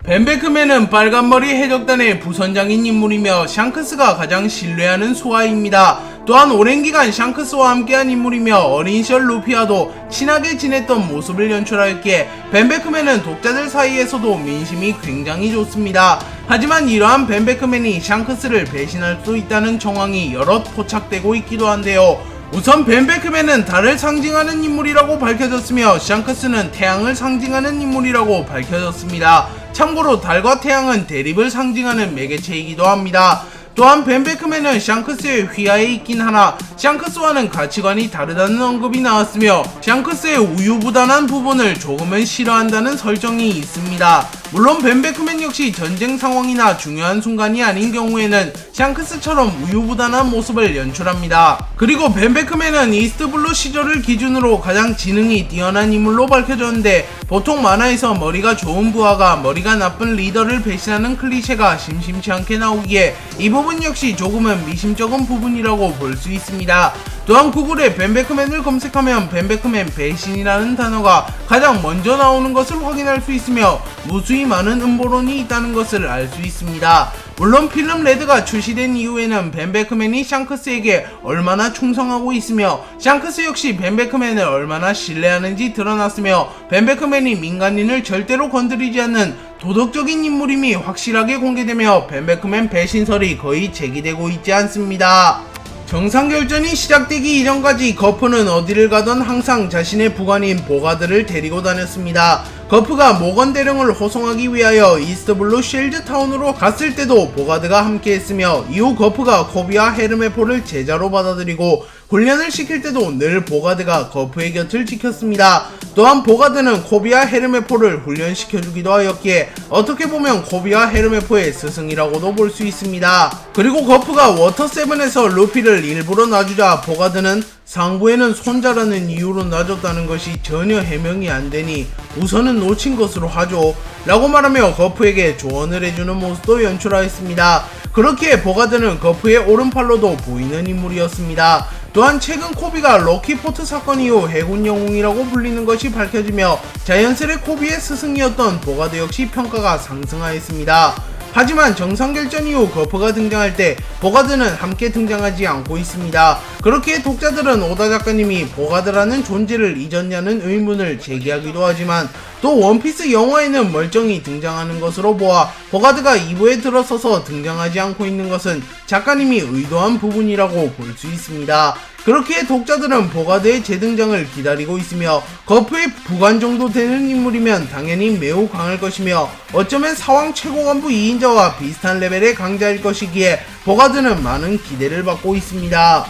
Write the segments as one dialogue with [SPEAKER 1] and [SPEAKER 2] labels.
[SPEAKER 1] 벤베크맨은 빨간머리 해적단의 부선장인 인물이며 샹크스가 가장 신뢰하는 수하입니다. 또한 오랜 기간 샹크스와 함께한 인물이며 어린 시절 루피와도 친하게 지냈던 모습을 연출하였기에 벤베크맨은 독자들 사이에서도 민심이 굉장히 좋습니다. 하지만 이러한 벤베크맨이 샹크스를 배신할 수 있다는 정황이 여럿 포착되고 있기도 한데요. 우선 벤베크맨은 달을 상징하는 인물이라고 밝혀졌으며 샹크스는 태양을 상징하는 인물이라고 밝혀졌습니다. 참고로 달과 태양은 대립을 상징하는 매개체이기도 합니다. 또한 벤베크맨은 샹크스의 휘하에 있긴 하나 샹크스와는 가치관이 다르다는 언급이 나왔으며 샹크스의 우유부단한 부분을 조금은 싫어한다는 설정이 있습니다. 물론 벤베크맨 역시 전쟁 상황이나 중요한 순간이 아닌 경우에는 샹크스처럼 우유부단한 모습을 연출합니다. 그리고 벤베크맨은 이스트블루 시절을 기준으로 가장 지능이 뛰어난 인물로 밝혀졌는데 보통 만화에서 머리가 좋은 부하가 머리가 나쁜 리더를 배신하는 클리셰가 심심치 않게 나오기에 이 부분 역시 조금은 미심쩍은 부분이라고 볼 수 있습니다. 또한 구글에 벤베크맨을 검색하면 벤베크맨 배신이라는 단어가 가장 먼저 나오는 것을 확인할 수 있으며 무수히 많은 음모론이 있다는 것을 알 수 있습니다. 물론 필름 레드가 출시된 이후에는 벤베크맨이 샹크스에게 얼마나 충성하고 있으며 샹크스 역시 벤베크맨을 얼마나 신뢰하는지 드러났으며 벤베크맨이 민간인을 절대로 건드리지 않는 도덕적인 인물임이 확실하게 공개되며 벤베크맨 배신설이 거의 제기되고 있지 않습니다. 정상결전이 시작되기 이전까지 거프는 어디를 가던 항상 자신의 부관인 보가드를 데리고 다녔습니다. 거프가 모건 대령을 호송하기 위하여 이스트블루 쉘즈 타운으로 갔을 때도 보가드가 함께했으며 이후 거프가 코비와 헤르메포를 제자로 받아들이고 훈련을 시킬 때도 늘 보가드가 거프의 곁을 지켰습니다. 또한 보가드는 코비와 헤르메포를 훈련시켜주기도 하였기에 어떻게 보면 코비와 헤르메포의 스승이라고도 볼 수 있습니다. 그리고 거프가 워터7에서 루피를 일부러 놔주자 보가드는 상부에는 손자라는 이유로 놔줬다는 것이 전혀 해명이 안되니 우선은 놓친 것으로 하죠 라고 말하며 거프에게 조언을 해주는 모습도 연출하였습니다. 그렇기에 보가드는 거프의 오른팔로도 보이는 인물이었습니다. 또한 최근 코비가 럭키포트 사건 이후 해군 영웅이라고 불리는 것이 밝혀지며 자연스레 코비의 스승이었던 보가드 역시 평가가 상승하였습니다. 하지만 정상결전 이후 거프가 등장할 때 보가드는 함께 등장하지 않고 있습니다. 그렇기에 독자들은 오다 작가님이 보가드라는 존재를 잊었냐는 의문을 제기하기도 하지만 또 원피스 영화에는 멀쩡히 등장하는 것으로 보아 보가드가 2부에 들어서서 등장하지 않고 있는 것은 작가님이 의도한 부분이라고 볼 수 있습니다. 그렇기에 독자들은 보가드의 재등장을 기다리고 있으며 거프의 부관 정도 되는 인물이면 당연히 매우 강할 것이며 어쩌면 사왕 최고 간부 2인자와 비슷한 레벨의 강자일 것이기에 보가드는 많은 기대를 받고 있습니다.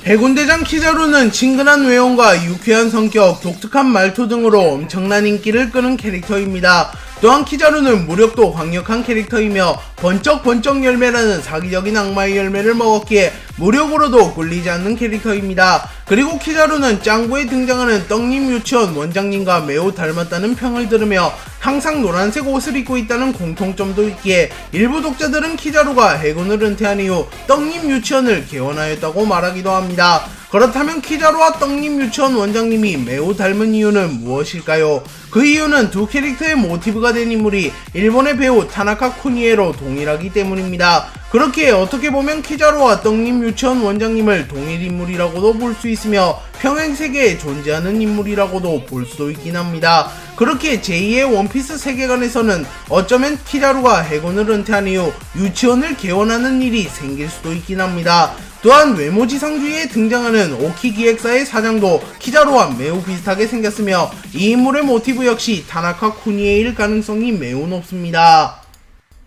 [SPEAKER 1] 해군대장 키자루는 친근한 외형과 유쾌한 성격, 독특한 말투 등으로 엄청난 인기를 끄는 캐릭터입니다. 또한 키자루는 무력도 강력한 캐릭터이며 번쩍번쩍 열매라는 사기적인 악마의 열매를 먹었기에 무력으로도 꿀리지 않는 캐릭터입니다. 그리고 키자루는 짱구에 등장하는 떡님 유치원 원장님과 매우 닮았다는 평을 들으며 항상 노란색 옷을 입고 있다는 공통점도 있기에 일부 독자들은 키자루가 해군을 은퇴한 이후 떡님 유치원을 개원하였다고 말하기도 합니다. 그렇다면 키자루와 떡님 유치원 원장님이 매우 닮은 이유는 무엇일까요? 그 이유는 두 캐릭터의 모티브가 된 인물이 일본의 배우 타나카 쿠니에로 동일하기 때문입니다. 그렇기에 어떻게 보면 키자루와 떡님 유치원 원장님을 동일 인물이라고도 볼 수 있으며 평행세계에 존재하는 인물이라고도 볼 수도 있긴 합니다. 그렇기에 제2의 원피스 세계관에서는 어쩌면 키자루가 해군을 은퇴한 이후 유치원을 개원하는 일이 생길 수도 있긴 합니다. 또한 외모지상주의에 등장하는 오키 기획사의 사장도 키자루와 매우 비슷하게 생겼으며 이 인물의 모티브 역시 타나카 쿠니에일 가능성이 매우 높습니다.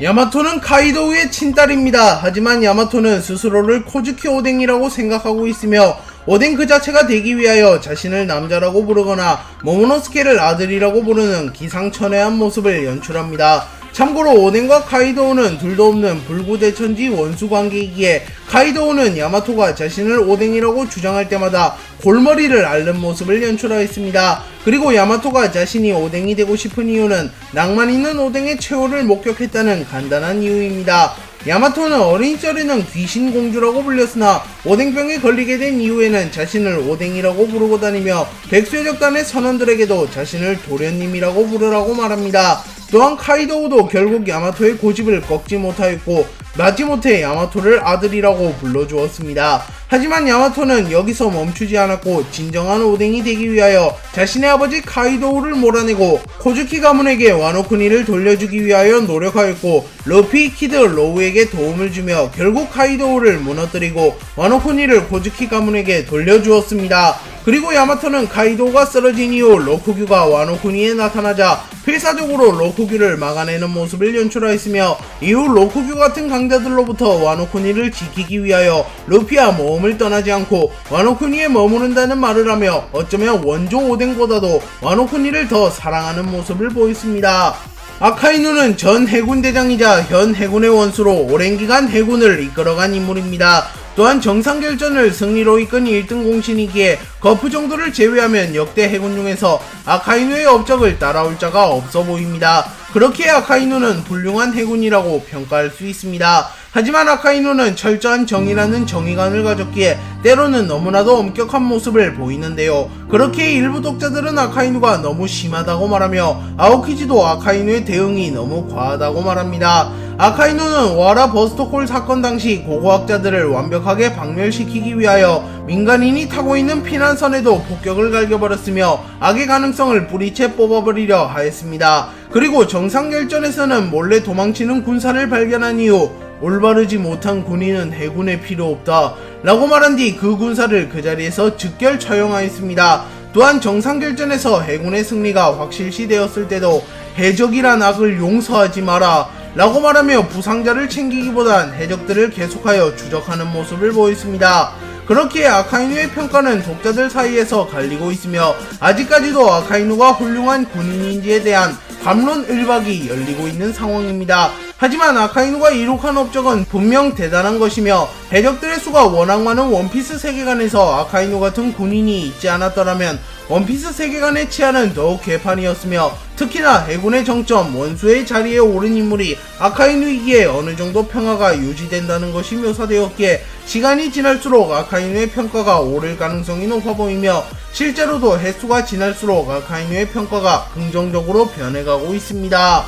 [SPEAKER 1] 야마토는 카이도우의 친딸입니다. 하지만 야마토는 스스로를 코즈키 오뎅이라고 생각하고 있으며 오뎅 그 자체가 되기 위하여 자신을 남자라고 부르거나 모모노스케를 아들이라고 부르는 기상천외한 모습을 연출합니다. 참고로 오뎅과 카이도우는 둘도 없는 불구대천지 원수관계이기에 카이도우는 야마토가 자신을 오뎅이라고 주장할 때마다 골머리를 앓는 모습을 연출하였습니다. 그리고 야마토가 자신이 오뎅이 되고 싶은 이유는 낭만 있는 오뎅의 최후를 목격했다는 간단한 이유입니다. 야마토는 어린 시절에는 귀신 공주라고 불렸으나 오뎅병에 걸리게 된 이후에는 자신을 오뎅이라고 부르고 다니며 백수해적단의 선원들에게도 자신을 도련님이라고 부르라고 말합니다. 또한 카이도우도 결국 야마토의 고집을 꺾지 못하였고 마지못해 야마토를 아들이라고 불러주었습니다. 하지만 야마토는 여기서 멈추지 않았고 진정한 오뎅이 되기 위하여 자신의 아버지 카이도우를 몰아내고 코즈키 가문에게 와노쿠니를 돌려주기 위하여 노력하였고 루피, 키드, 로우에게 도움을 주며 결국 카이도우를 무너뜨리고 와노쿠니를 코즈키 가문에게 돌려주었습니다. 그리고 야마토는 카이도우가 쓰러진 이후 로쿠규가 와노쿠니에 나타나자 필사적으로 로쿠규를 막아내는 모습을 연출하였으며 이후 로쿠규 같은 강자들로부터 와노쿠니를 지키기 위하여 루피와 모험을 떠나지 않고 와노쿠니에 머무른다는 말을 하며 어쩌면 원조 오뎅보다도 와노쿠니를 더 사랑하는 모습을 보였습니다. 아카이누는 전 해군 대장이자 현 해군의 원수로 오랜 기간 해군을 이끌어간 인물입니다. 또한 정상결전을 승리로 이끈 1등 공신이기에 거프 정도를 제외하면 역대 해군 중에서 아카이누의 업적을 따라올 자가 없어 보입니다. 그렇기에 아카이누는 훌륭한 해군이라고 평가할 수 있습니다. 하지만 아카이누는 철저한 정의라는 정의관을 가졌기에 때로는 너무나도 엄격한 모습을 보이는데요. 그렇기에 일부 독자들은 아카이누가 너무 심하다고 말하며 아오키지도 아카이누의 대응이 너무 과하다고 말합니다. 아카이누는 와라 버스터콜 사건 당시 고고학자들을 완벽하게 박멸시키기 위하여 민간인이 타고 있는 피난선에도 폭격을 갈겨버렸으며 악의 가능성을 뿌리채 뽑아버리려 하였습니다. 그리고 정상결전에서는 몰래 도망치는 군사를 발견한 이후 올바르지 못한 군인은 해군에 필요 없다 라고 말한 뒤 그 군사를 그 자리에서 즉결 처형하였습니다. 또한 정상결전에서 해군의 승리가 확실시 되었을 때도 해적이란 악을 용서하지 마라 라고 말하며 부상자를 챙기기보단 해적들을 계속하여 추적하는 모습을 보였습니다. 그렇기에 아카이누의 평가는 독자들 사이에서 갈리고 있으며 아직까지도 아카이누가 훌륭한 군인인지에 대한 갑론을박이 열리고 있는 상황입니다. 하지만 아카이누가 이룩한 업적은 분명 대단한 것이며 해적들의 수가 워낙 많은 원피스 세계관에서 아카이누 같은 군인이 있지 않았더라면 원피스 세계관의 치안은 더욱 개판이었으며 특히나 해군의 정점 원수의 자리에 오른 인물이 아카이누이기에 어느정도 평화가 유지된다는 것이 묘사되었기에 시간이 지날수록 아카이누의 평가가 오를 가능성이 높아 보이며 실제로도 횟수가 지날수록 아카이누의 평가가 긍정적으로 변해가고 있습니다.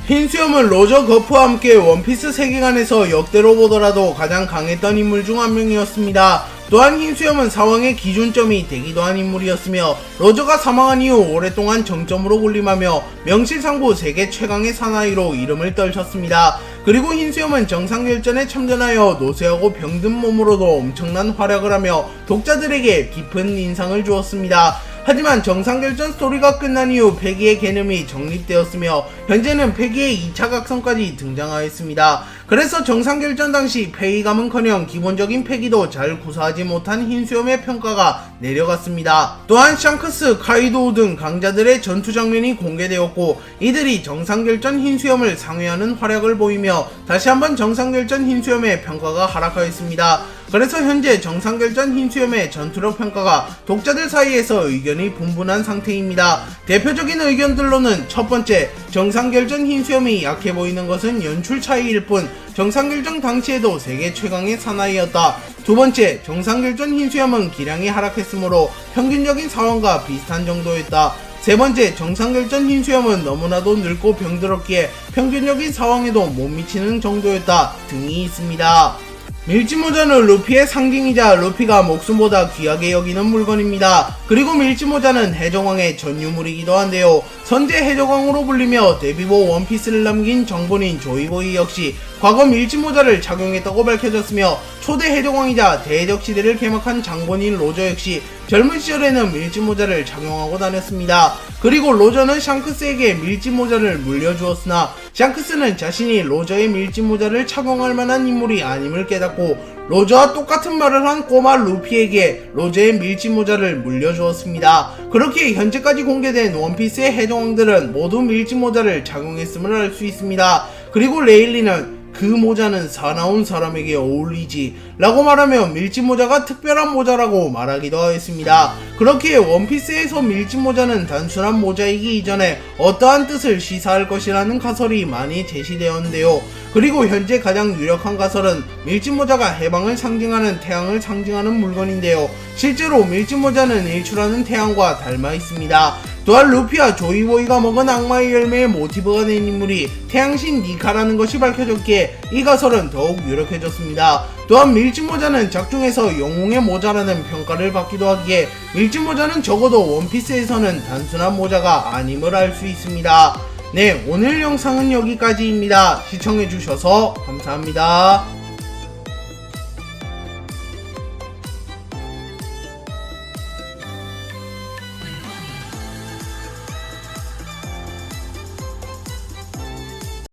[SPEAKER 1] 흰수염은 로저 거프와 함께 원피스 세계관에서 역대로 보더라도 가장 강했던 인물 중 한 명이었습니다. 또한 흰수염은 사왕의 기준점이 되기도 한 인물이었으며 로저가 사망한 이후 오랫동안 정점으로 군림하며 명실상부 세계 최강의 사나이로 이름을 떨쳤습니다. 그리고 흰수염은 정상결전에 참전하여 노쇠하고 병든 몸으로도 엄청난 활약을 하며 독자들에게 깊은 인상을 주었습니다. 하지만 정상결전 스토리가 끝난 이후 패기의 개념이 정립되었으며 현재는 패기의 2차 각성까지 등장하였습니다. 그래서 정상결전 당시 패기감은커녕 기본적인 패기도 잘 구사하지 못한 흰수염의 평가가 내려갔습니다. 또한 샹크스, 카이도우 등 강자들의 전투 장면이 공개되었고 이들이 정상결전 흰수염을 상회하는 활약을 보이며 다시 한번 정상결전 흰수염의 평가가 하락하였습니다. 그래서 현재 정상결전 흰수염의 전투력 평가가 독자들 사이에서 의견이 분분한 상태입니다. 대표적인 의견들로는 첫 번째, 정상결전 흰수염이 약해 보이는 것은 연출 차이일 뿐 정상결전 당시에도 세계 최강의 사나이였다. 두 번째, 정상결전 흰수염은 기량이 하락했으므로 평균적인 사원과 비슷한 정도였다. 세 번째, 정상결전 흰수염은 너무나도 늙고 병들었기에 평균적인 사왕에도 못 미치는 정도였다 등이 있습니다. 밀짚모자는 루피의 상징이자 루피가 목숨보다 귀하게 여기는 물건입니다. 그리고 밀짚모자는 해적왕의 전유물이기도 한데요. 선제 해적왕으로 불리며 데뷔보 원피스를 남긴 정본인 조이보이 역시 과거 밀짚모자를 착용했다고 밝혀졌으며 초대 해적왕이자 대해적 시대를 개막한 장본인 로저 역시 젊은 시절에는 밀짚모자를 착용하고 다녔습니다. 그리고 로저는 샹크스에게 밀짚모자를 물려주었으나 샹크스는 자신이 로저의 밀짚모자를 착용할 만한 인물이 아님을 깨닫고 로저와 똑같은 말을 한 꼬마 루피에게 로저의 밀짚모자를 물려주었습니다. 그렇게 현재까지 공개된 원피스의 해적왕들은 모두 밀짚모자를 착용했음을 알 수 있습니다. 그리고 레일리는 그 모자는 사나운 사람에게 어울리지 라고 말하며 밀짚모자가 특별한 모자라고 말하기도 하였습니다. 그렇기에 원피스에서 밀짚모자는 단순한 모자이기 이전에 어떠한 뜻을 시사할 것이라는 가설이 많이 제시되었는데요. 그리고 현재 가장 유력한 가설은 밀짚모자가 해방을 상징하는 태양을 상징하는 물건인데요. 실제로 밀짚모자는 일출하는 태양과 닮아 있습니다. 또한 루피와 조이보이가 먹은 악마의 열매의 모티브가 된 인물이 태양신 니카라는 것이 밝혀졌기에 이 가설은 더욱 유력해졌습니다. 또한 밀짚모자는 작중에서 영웅의 모자라는 평가를 받기도 하기에 밀짚모자는 적어도 원피스에서는 단순한 모자가 아님을 알 수 있습니다. 네, 오늘 영상은 여기까지입니다. 시청해주셔서 감사합니다.